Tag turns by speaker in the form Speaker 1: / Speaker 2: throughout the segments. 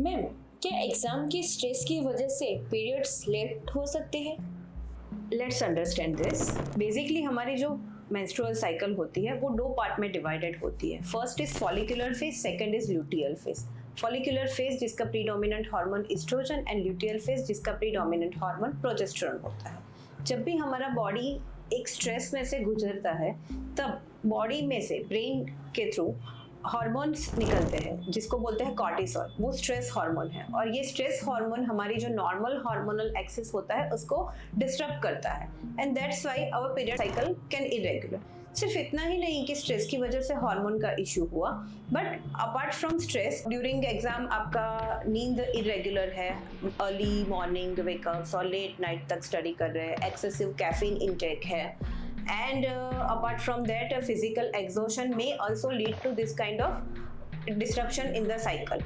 Speaker 1: Ma'am, क्या exam के stress की वजह से पीरियड्स लेट हो सकते हैं?
Speaker 2: Let's understand this. बेसिकली हमारी जो मेंस्ट्रुअल साइकिल होती है वो दो पार्ट में डिवाइडेड होती है। First is follicular phase, second is luteal phase. Follicular phase जिसका predominant hormone oestrogen and luteal phase जिसका प्रीडोमिनेंट हार्मोन प्रोजेस्टेरोन होता है। जब भी हमारा बॉडी एक स्ट्रेस में से गुजरता है तब बॉडी में से ब्रेन के थ्रू हार्मोन्स निकलते हैं जिसको बोलते हैं कॉर्टिसोल। वो स्ट्रेस हार्मोन है और ये स्ट्रेस हार्मोन हमारी जो नॉर्मल हार्मोनल एक्सिस होता है उसको डिस्टर्ब करता है and that's why our period cycle can irregular. सिर्फ इतना ही नहीं कि स्ट्रेस की वजह से हार्मोन का इश्यू हुआ, but apart from stress during exam आपका नींद इरेगुलर है, अर्ली मॉर्निंग वेकअप्स और लेट नाइट तक स्टडी कर रहे हैं, एक्सेसिव कैफीन इंटेक है, and apart from that physical exhaustion may also lead to this kind of disruption in the cycle.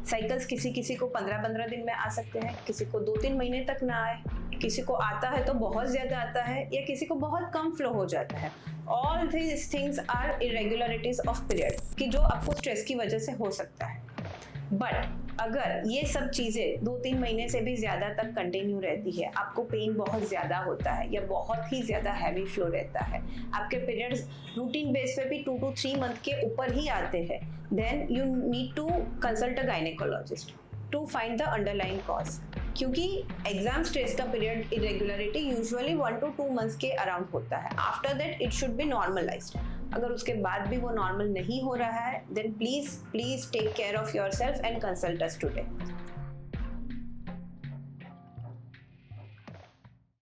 Speaker 2: Cycles किसी किसी को 15-15 दिन में आ सकते हैं, किसी को 2-3 महीने तक ना आए, किसी को आता है तो बहुत ज़्यादा आता है या किसी को बहुत कम फ्लो हो जाता है। All these things are irregularities of period कि जो आपको स्ट्रेस की वजह से हो सकता है। बट अगर ये सब चीज़ें 2-3 महीने से भी ज़्यादा तक कंटिन्यू रहती है, आपको पेन बहुत ज़्यादा होता है या बहुत ही ज़्यादा हैवी फ्लो रहता है, आपके पीरियड्स रूटीन बेस पे भी 2 to 3 मंथ के ऊपर ही आते हैं, then you need to consult a gynaecologist to find the underlying cause. क्योंकि एग्जाम स्ट्रेस का period irregularity usually 1 to 2 months के अराउंड होता है। After that it should be normalised. अगर उसके बाद भी वो नॉर्मल नहीं हो रहा है then please take care of yourself and consult us today.